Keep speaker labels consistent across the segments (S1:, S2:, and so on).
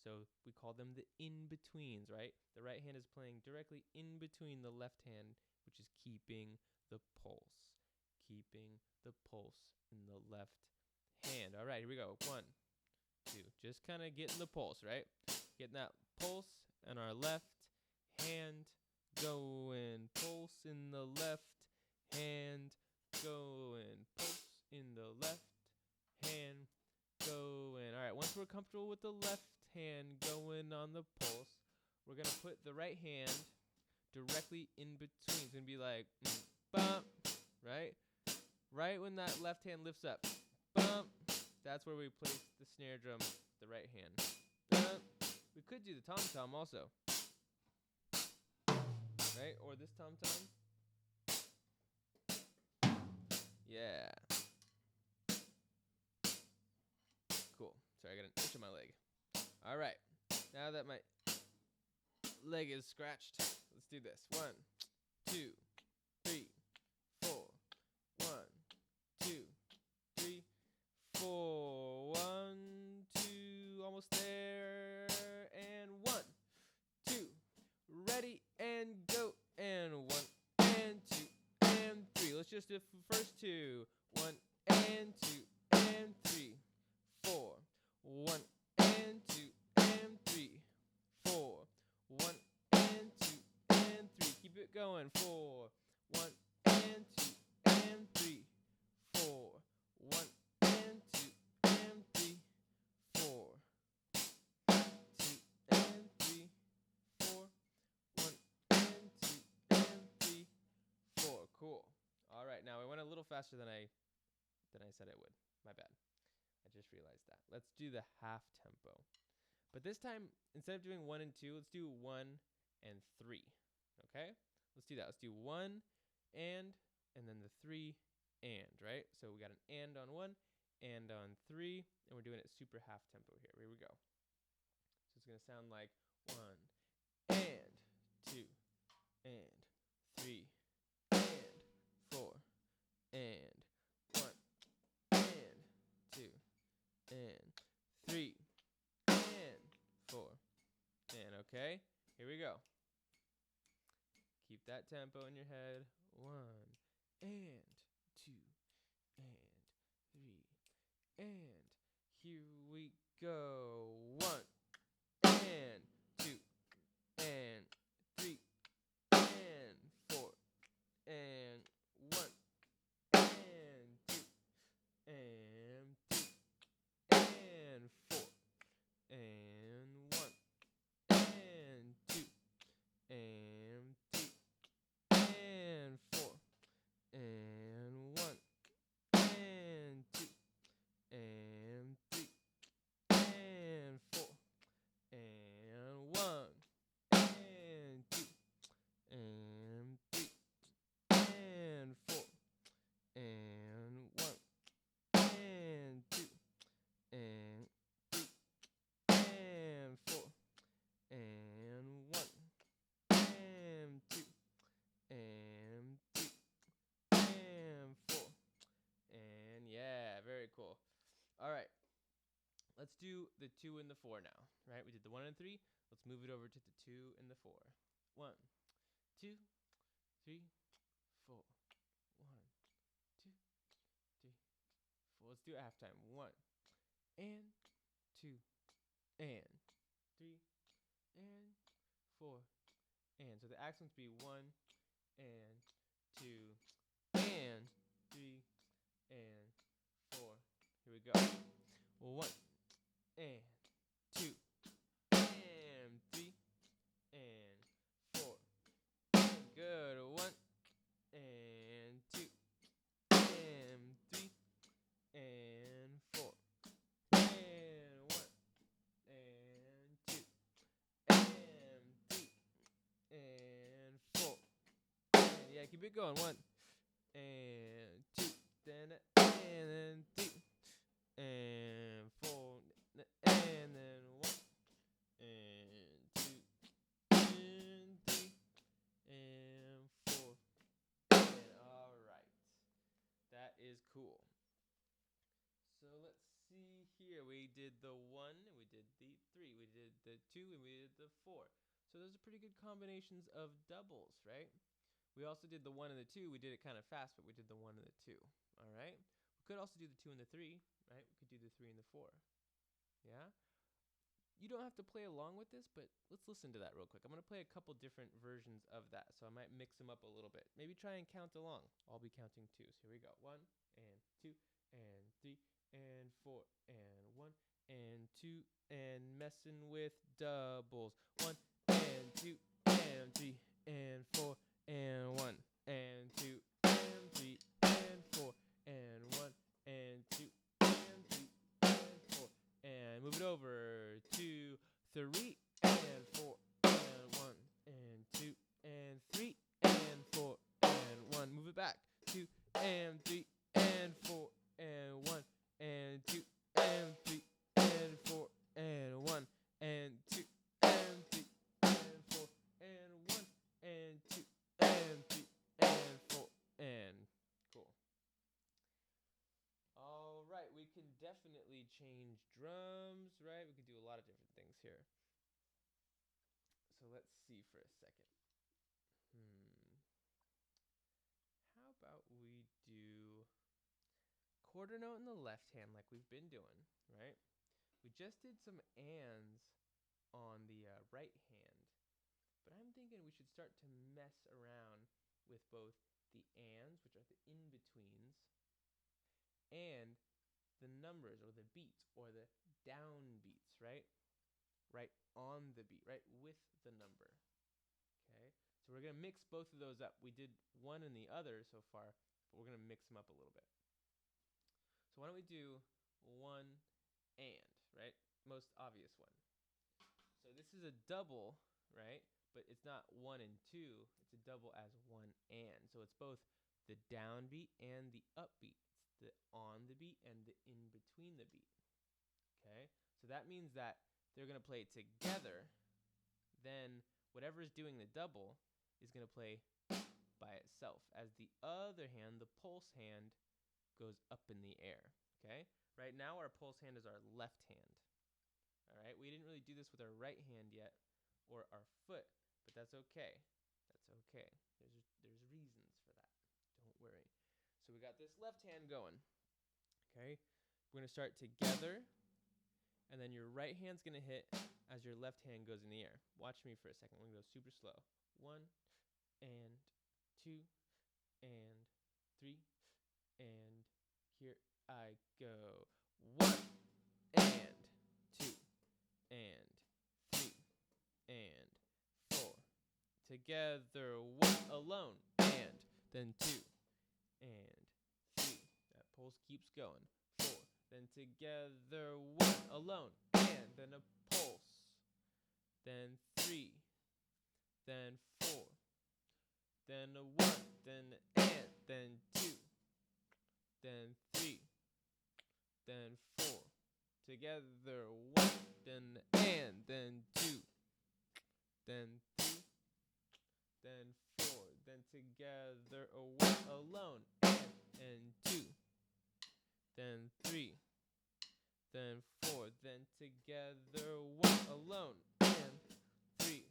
S1: So we call them the in-betweens, right? The right hand is playing directly in between the left hand, which is keeping the pulse. Keeping the pulse in the left hand. All right, here we go. 1, 2. Just kind of getting the pulse, right? Getting that pulse in our left hand. Going. Pulse in the left hand. Going. Pulse in the left hand. Going. All right, once we're comfortable with the left hand going on the pulse, we're going to put the right hand directly in between. It's going to be like, bump, right? Right when that left hand lifts up, bump, that's where we place the snare drum, the right hand. We could do the tom-tom also, right? Or this tom-tom. Yeah. Cool. Sorry, I got an itch on my leg. All right. Now that my leg is scratched, let's do this. 1, 2, 3, 4. 1, 2, 3, 4. 1, 2. Almost there. And 1, 2. Ready and go. And 1 and 2 and 3. Let's just do the first 2. 1 and 2 and 3, 4. 1 and 2 and 3, 4. 1 and 2 and 3. Keep it going. 4. 1 and 2 and 3, 4. 1 and 2 and 3, 4. 2 and 3, 4. 1 and 2 and 3, 4. Cool. All right, now I went a little faster than I said I would. My bad. I just realized that. Let's do the half tempo. But this time, instead of doing 1 and 2, let's do 1 and 3. Okay? Let's do that. Let's do 1 and then the 3 and, right? So we got an and on 1 and on 3, and we're doing it super half tempo here. Here we go. So it's going to sound like 1 and 2 and 3 and 4 and 1 and 2 and 3 and 4 and, okay? Here we go. Keep that tempo in your head. 1 and 2 and 3 and here we go. 1 and 2 and 3 and 4 and 1 and 2 and 3 and 4 and 1 and 2 and 3 and 4 and 1 and 2 and 3 and 4 and 1 and 2 and 3 and 4 and 1 and 2 and 3 and 4 and 1 and 2 and 3 and 4 and yeah, very cool. All right, let's do the 2 and the 4 now, right? We did the 1 and 3. Let's move it over to the 2 and the 4. 1, 2, 3, 4. 1, 2, 3, 4. Let's do it halftime. 1 and 2 and 3 and 4 and. So the accents be 1 and 2 and 3 and 4. Here we go. 1 and 2 and 3 and 4. Good. 1 and 2 and 3 and 4 and 1 and 2 and 3 and 4 and yeah, keep it going. 1 and 2 then 3 and 4 and then 1 and 2 and 3 and 4 and all right. That is cool. So let's see here. We did the 1, we did the 3, we did 2 and we did the 4. So those are pretty good combinations of doubles, right? We also did the 1 and the 2. We did it kind of fast, but we did the 1 and the 2. All right? We could also do the 2 and the 3, right? We could do the 3 and the 4. Yeah? You don't have to play along with this, but let's listen to that real quick. I'm going to play a couple different versions of that, so I might mix them up a little bit. Maybe try and count along. I'll be counting 2s. Here we go. 1 and 2 and 3 and 4 and 1 and 2 and messing with doubles. 1 and 2 and 3 and 4 and 1 and 2 and 3 and 4 and 1 and 2 and 3 and 4 and move it over. 2, 3 and 4 and 1 and 2 and 3 and 4 and 1. Move it back. 2 and 3 and 4 and 1 and 2 and 3 and 4 and 1 and 2 and 3 and 4 and 1 and 2 and 3 and 4 and cool. All right, we can definitely change drums, right? We could do a lot of different things here. So let's see for a second. How about we do quarter note in the left hand like we've been doing, right? We just did some ands on the right hand, but I'm thinking we should start to mess around with both the ands, which are the in-betweens, and the numbers or the beats or the down beats, right? Right on the beat, right with the number. Okay, so we're going to mix both of those up. We did one and the other so far, but we're going to mix them up a little bit. So why don't we do 1 and, right? Most obvious one. So this is a double, right? But it's not 1 and 2. It's a double as 1 and. So it's both the downbeat and the upbeat. It's the on the beat and the in between the beat. Okay? So that means that they're going to play together. Then whatever is doing the double is going to play by itself. As the other hand, the pulse hand, goes up in the air. Okay? Right now our pulse hand is our left hand. All right? We didn't really do this with our right hand yet, or our foot, but that's okay. That's okay. There's reasons for that. Don't worry. So we got this left hand going. Okay? We're going to start together, and then your right hand's going to hit as your left hand goes in the air. Watch me for a second. We're going to go super slow. 1 and 2 and 3 and here I go. 1 and 2 and 3 and 4. Together, 1 alone, and then 2 and 3. That pulse keeps going. 4. Then together, 1 alone, and then a pulse. Then 3. Then 4. Then a 1. Then and. Then 2. Then 3. Then 4. Together, 1. Then and. Then 2. Then 3. Then 4. Then together, a 1 alone, and 2. Then 3. Then 4. Then together, 1 alone, and 3.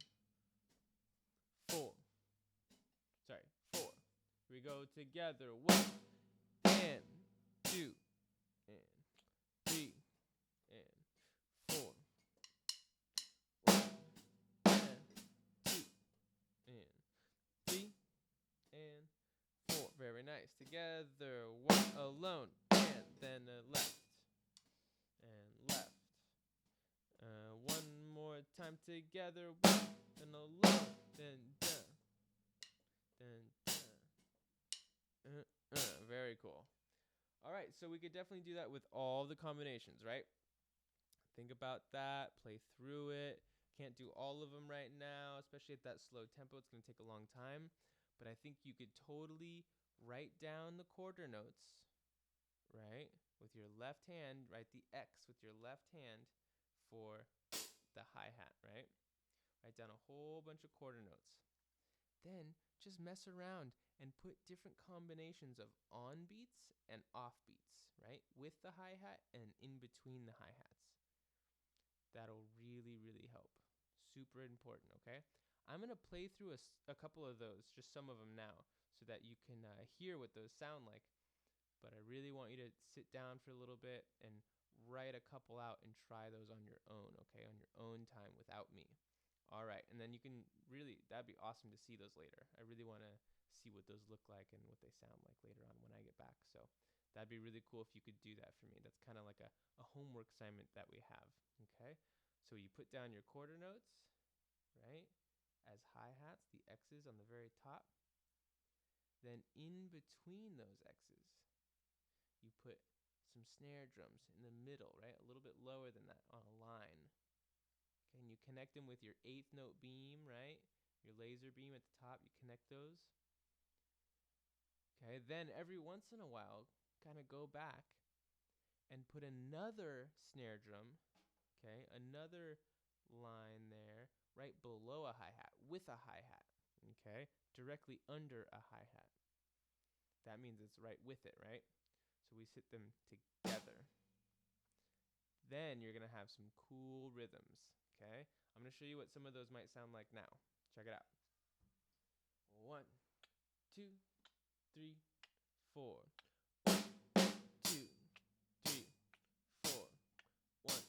S1: 4. Sorry, 4. We go together. 1 and 2 and 3 and 4. 1 and 2 and 3 and 4. Very nice. Together. 1 alone, and then a left and left. One more time together. 1 and alone, then down, then down. Very cool. All right, so we could definitely do that with all the combinations, right? Think about that, play through it. Can't do all of them right now, especially at that slow tempo. It's going to take a long time. But I think you could totally write down the quarter notes, right? With your left hand, write the X with your left hand for the hi-hat, right? Write down a whole bunch of quarter notes. Then just mess around and put different combinations of on beats and off beats, right? With the hi-hat and in between the hi-hats. That'll really, really help. super important, okay? I'm going to play through a couple of those, just some of them now, so that you can hear what those sound like. But I really want you to sit down for a little bit and write a couple out and try those on your own, okay? On your own time without me. All right, and then you can really, that'd be awesome to see those later. I really want to see what those look like and what they sound like later on when I get back. So that'd be really cool if you could do that for me. That's kind of like a homework assignment that we have, okay? So you put down your quarter notes, right, as hi-hats, the X's on the very top. Then in between those X's, you put some snare drums in the middle, right, a little bit lower than that on a line. Okay, and you connect them with your 8th note beam, right, your laser beam at the top, you connect those. Okay, then every once in a while, kind of go back and put another snare drum, okay, another line there, right below a hi-hat, with a hi-hat, okay, directly under a hi-hat. That means it's right with it, right? So we sit them together. Then you're going to have some cool rhythms, okay? I'm going to show you what some of those might sound like now. Check it out. 1, 2, 3, 4. 1, 2, 3, 4. 1,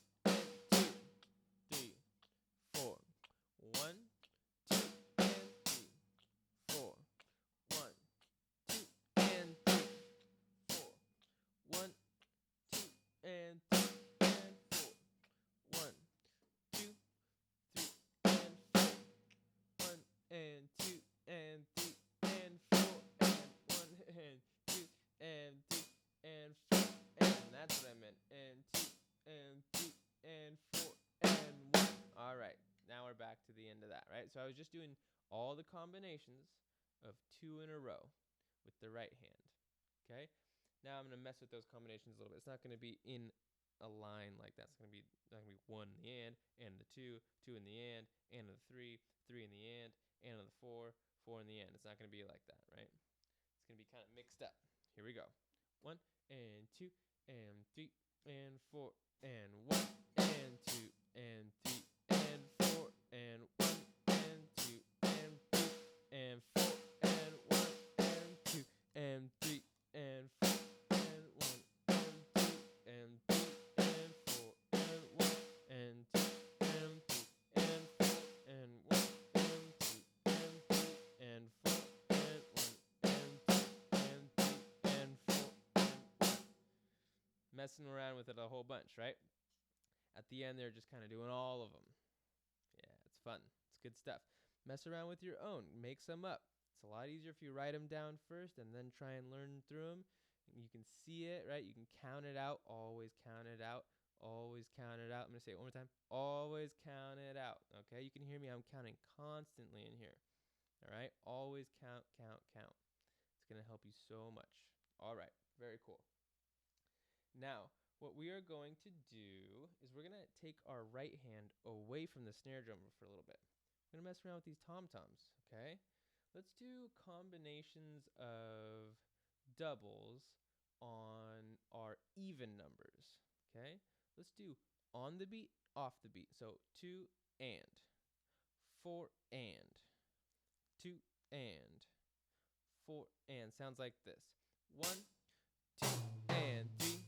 S1: 2, 3, 4. 1, 2, and 3, 4. 1, 2, and 3, 4. 1, 2, and 3, and 4. 1, 2, 3, and 4. 1 and 2 and 3 and 4 and 1 and 2 and 3 and 4 and that's what I meant. And 2 and 3 and 4 and 1. All right, now we're back to the end of that, right? So I was just doing all the combinations of 2 in a row with the right hand, okay? Now I'm going to mess with those combinations a little bit. It's not going to be in a line like that. It's going to be 1 in the and the 2, 2 in the and the 3, 3 in the and the 4, 4 in the end. It's not going to be like that, right? It's going to be kind of mixed up. Here we go. 1 and 2 and 3 and 4 and 1 and 2 and 3 and 4 and 1 and 2 and 3 and 4 and 1 and 2 and 3 and 4 and 1 and 2 and 3 and 4 and 1 and 2 and 3 and 4 and 1 and 2 and 3 and 4 and 1 and 2 and 3 and 4 and 1. Messing around with it a whole bunch, right? At the end, they're just kind of doing all of them. Yeah, it's fun. It's good stuff. Mess around with your own. Make some up. It's a lot easier if you write them down first and then try and learn through them. You can see it, right? You can count it out. Always count it out. Always count it out. I'm going to say it one more time. Always count it out. Okay? You can hear me. I'm counting constantly in here. All right? Always count, count, count. It's going to help you so much. All right. Very cool. Now, what we are going to do is we're going to take our right hand away from the snare drum for a little bit. We're going to mess around with these tom-toms, okay? Let's do combinations of doubles on our even numbers, okay? Let's do on the beat, off the beat. So 2 and, 4 and, 2 and, 4 and. Sounds like this. 1, 2 and 3,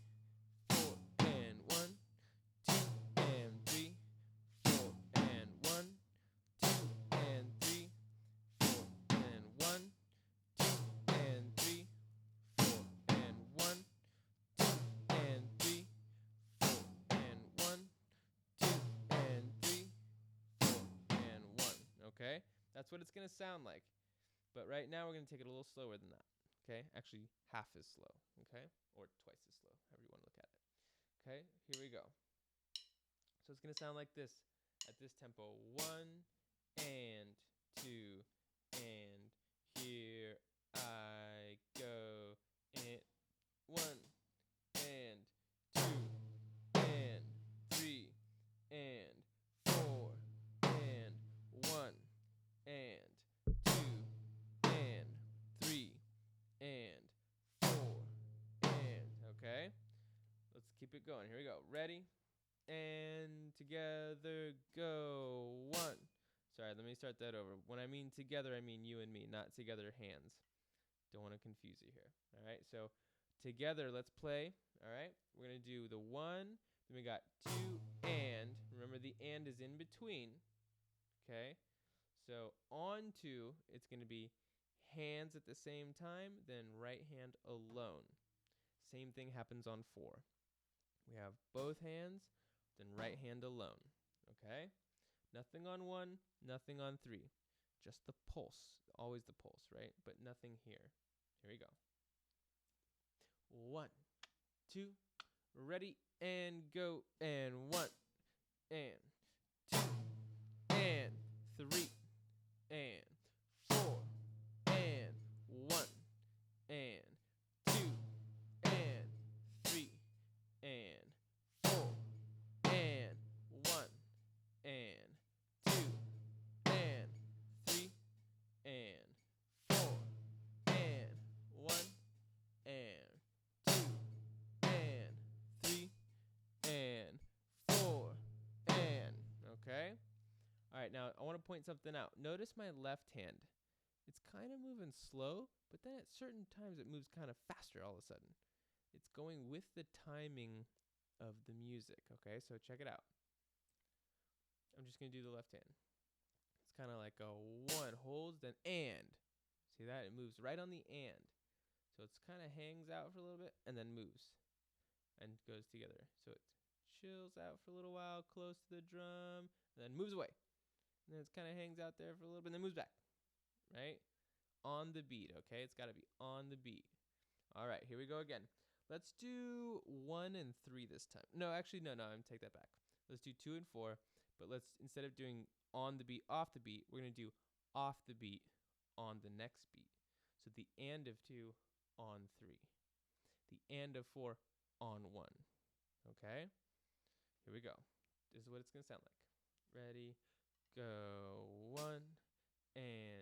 S1: 4 and 1, 2 and 3, 4 and 1, 2 and 3, 4 and 1, 2 and 3, 4 and 1, 2 and 3, 4 and 1, 2 and 3, 4 and 1. Okay? That's what it's going to sound like. But right now we're going to take it a little slower than that. Okay? Actually, half as slow. Okay? Or twice as slow, however you want to look at it. Okay? Here we go. So it's going to sound like this at this tempo. 1 and 2 and here I go. And 1 and 2 and 3 and 4 and 1 and 2 and 3 and 4 and, okay? Let's keep it going. Here we go. Ready? And together go. 1, Sorry, let me start that over. When I mean together, I mean you and me, not together hands. Don't want to confuse you here. All right, so together, let's play. All right, we're going to do the 1, then we got 2, and. Remember, the and is in between. Okay, so on 2, it's going to be hands at the same time, then right hand alone. Same thing happens on 4. We have both hands, then right hand alone. Okay? Nothing on 1, nothing on 3. Just the pulse. Always the pulse, right? But nothing here. Here we go. 1, 2, ready, and go. And 1, and 2, and 3, and 4, and 1, and 2, and 3, and 4, and 1, and 2, and 3, and 4, and 1, and 2, and 3, and 4, and. Okay? All right, now I want to point something out. Notice my left hand. It's kind of moving slow, but then at certain times it moves kind of faster all of a sudden. It's going with the timing of the music, okay? So check it out. I'm just going to do the left hand. It's kind of like a 1, holds, then and. See that? It moves right on the and. So it's kind of hangs out for a little bit and then moves and goes together. So it chills out for a little while, close to the drum, and then moves away. And then it kind of hangs out there for a little bit and then moves back, right? On the beat, okay? It's got to be on the beat. All right, here we go again. Let's do 1 and 3 this time. No, actually, no, I'm take that back. Let's do 2 and 4, but let's, instead of doing on the beat, off the beat, we're going to do off the beat on the next beat. So the and of 2 on 3. The and of 4 on 1. Okay? Here we go. This is what it's going to sound like. Ready, go. 1, and